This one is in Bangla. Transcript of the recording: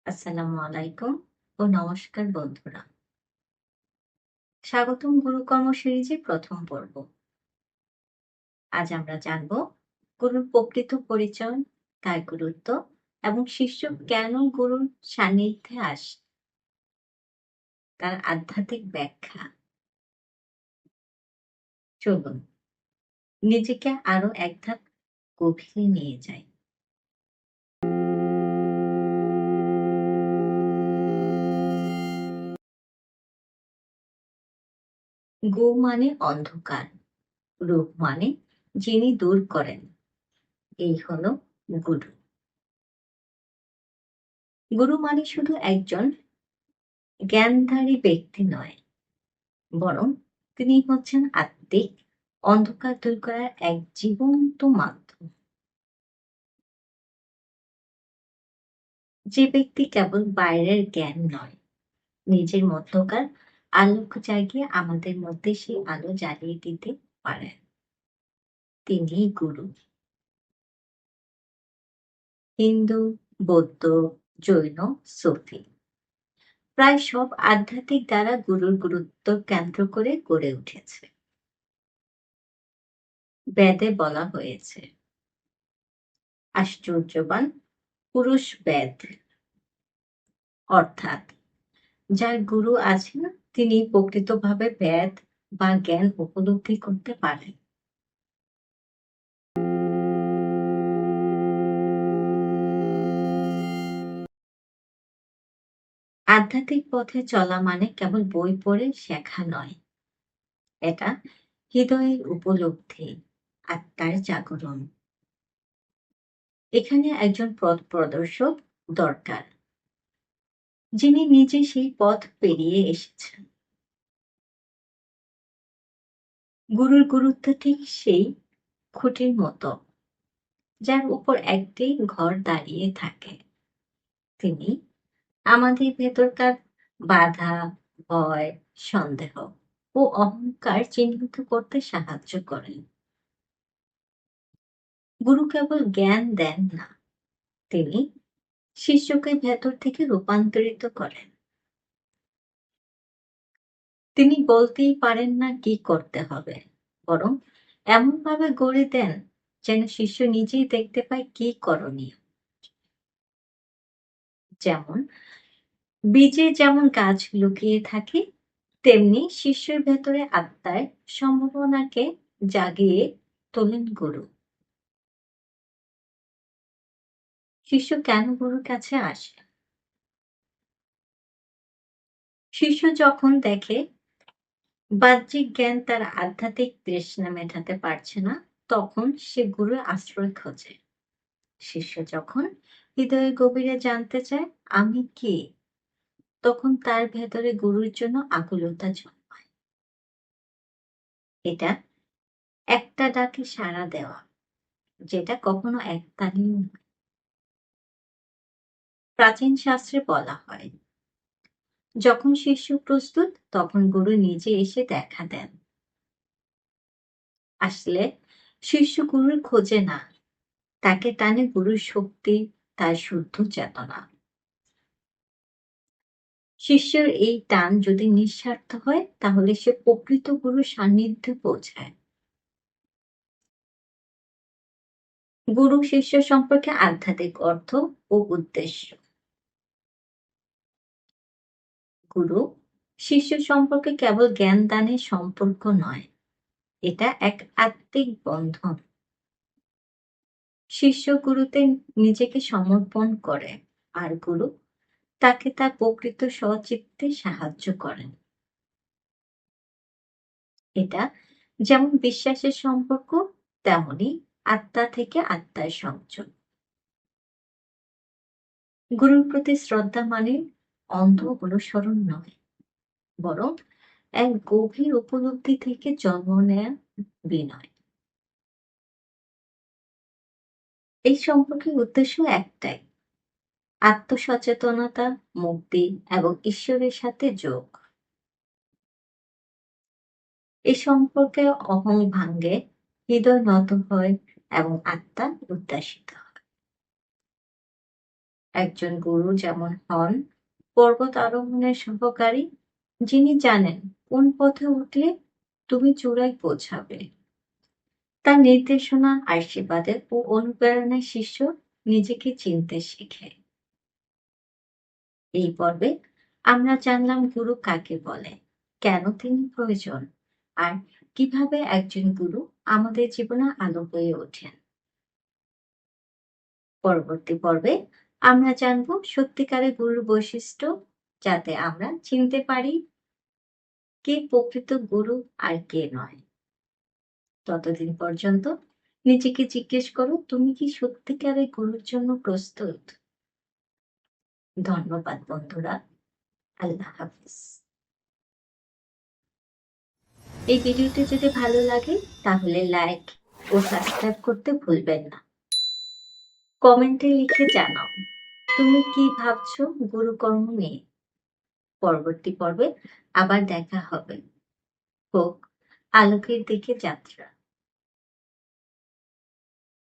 আসসালামু আলাইকুম ও নমস্কার বন্ধুরা। স্বাগতম গুরুকর্ম সিরিজের প্রথম পর্ব। আজ আমরা জানব গুরুর প্রকৃত পরিচয়, তার গুরুত্ব এবং শিষ্য কেন গুরুর সান্নিধ্যে আসে, তার আধ্যাত্মিক ব্যাখ্যা। চলুন নিজেকে আরো এক ধাপ গভীরে নিয়ে যাই। গো মানে অন্ধকার, রূপ মানে যিনি দূর করেন। এই হলো গুরু। গুরু মানে শুধু একজন জ্ঞানধারী ব্যক্তি নয়, বরং তিনি হচ্ছেন আত্মিক অন্ধকার দূর করার এক জীবন্ত মাধ্যম। যে ব্যক্তি কেবল বাইরের জ্ঞান নয়, নিজের মধ্যকার আলোক জাগিয়ে আমাদের মধ্যে সেই আলো জ্বালিয়ে দিতে পারেন, তিনিই গুরু। হিন্দু, বৌদ্ধ, জৈন, সুফি প্রায় সব আধ্যাত্মিক দ্বারা গুরুর গুরুত্ব কেন্দ্র করে গড়ে উঠেছে। বেদে বলা হয়েছে, আশ্চর্যবান পুরুষ বেদ, অর্থাৎ যার গুরু আছেন তিনি প্রকৃতভাবে বেদ বা জ্ঞান উপলব্ধি করতে পারেন। আধ্যাত্মিক পথে চলা মানে কেবল বই পড়ে শেখা নয়, এটা হৃদয়ের উপলব্ধি, আত্মার জাগরণ। এখানে একজন পথ প্রদর্শক দরকার, যিনি নিজে সেই পথ পেরিয়ে এসেছেন। গুরুর গুরুত্ব ঠিক সেই খুঁটির মতো, যার উপর একটি ঘর দাঁড়িয়ে থাকে। তিনি আমাদের ভেতরকার বাধা, ভয়, সন্দেহ ও অহংকার চিহ্নিত করতে সাহায্য করেন। গুরু কেবল জ্ঞান দেন না, তিনি শিষ্যকে ভেতর থেকে রূপান্তরিত করেন। তিনি বলতেই পারেন না কি করতে হবে, বরং এমনভাবে গড়ে দেন যেন শিষ্য নিজেই দেখতে পায় কি করণীয়। যেমন বীজে যেমন গাছ লুকিয়ে থাকে, তেমনি শিষ্যের ভেতরে আত্মার সম্ভাবনাকে জাগিয়ে তোলেন গুরু। শিষ্য কেন গুরুর কাছে আসে? শিষ্য যখন দেখে বাহ্যিক জ্ঞান তার আধ্যাত্মিক তৃষ্ণা মেটাতে পারছে না, তখন সে গুরুর আশ্রয় খোঁজে। শিষ্য যখন হৃদয়ের গভীরে জানতে চায় আমি কে, তখন তার ভেতরে গুরুর জন্য আকুলতা জন্মায়। এটা একটা ডাকে সাড়া দেওয়া, যেটা কখনো একতালীয় নয়। প্রাচীন শাস্ত্রে বলা হয়, যখন শিষ্য প্রস্তুত তখন গুরু নিজে এসে দেখা দেন। আসলে শিষ্য গুরুর খোঁজে না, তাকে টানে গুরুর শক্তি, তার শুদ্ধ চেতনা। শিষ্যের এই টান যদি নিঃস্বার্থ হয়, তাহলে সে প্রকৃত গুরুর সান্নিধ্যে পৌঁছায়। গুরু শিষ্য সম্পর্কে আধ্যাত্মিক অর্থ ও উদ্দেশ্য। গুরু শিষ্য সম্পর্কে কেবল জ্ঞান দানের সম্পর্ক নয়, এটা এক আত্মিক বন্ধন। শিষ্য গুরুতে নিজেকে সমর্পণ করে, আর গুরু তাকে তার প্রকৃত সচিত্তে সাহায্য করেন। এটা যেমন বিশ্বাসের সম্পর্ক, তেমনি আত্মা থেকে আত্মার সংযোগ। গুরুর প্রতি শ্রদ্ধা মানে অন্ধ অনুসরণ নয়, বরং এক গভীর উপলব্ধি থেকে জন্ম নেয়া বিনয়। এই সম্পর্কের উদ্দেশ্য একটাই, আত্মসচেতনতা, মুক্তি এবং ঈশ্বরের সাথে যোগ। এই সম্পর্কে অহং ভাঙ্গে, হৃদয় নত হয় এবং আত্মা উদ্দাসিত হয়। একজন গুরু যেমন হন পর্বত আরোহণের সহকারী, যিনি জানেন কোন পথে উঠলে তুমি চূড়ায় পৌঁছাবে। তার নির্দেশনা, আশীর্বাদে ও অনুপ্রেরণায় শিষ্য নিজেকে চিনতে শিখে। এই পর্বে আমরা জানলাম গুরু কাকে বলে, কেন তিনি প্রয়োজন, আর কিভাবে একজন গুরু আমাদের জীবনে আলো হয়ে ওঠেন। পরবর্তী পর্বে আমরা জানব সত্যিকারের গুরুর বৈশিষ্ট্য, যাতে আমরা চিনতে পারি কে প্রকৃত গুরু আর কে নয়। ততদিন পর্যন্ত নিজেকে জিজ্ঞেস করো, তুমি কি সত্যিকারের গুরুর জন্য প্রস্তুত? ধন্যবাদ বন্ধুরা। আল্লাহ হাফিজ। এই ভিডিওটি যদি ভালো লাগে তাহলে লাইক ও সাবস্ক্রাইব করতে ভুলবেন না। কমেন্টে লিখে জানাও তুমি কি ভাবছো গুরুকর্ম নিয়ে। পরবর্তী পর্বে আবার দেখা হবে। হোক আলোকের দিকে যাত্রা।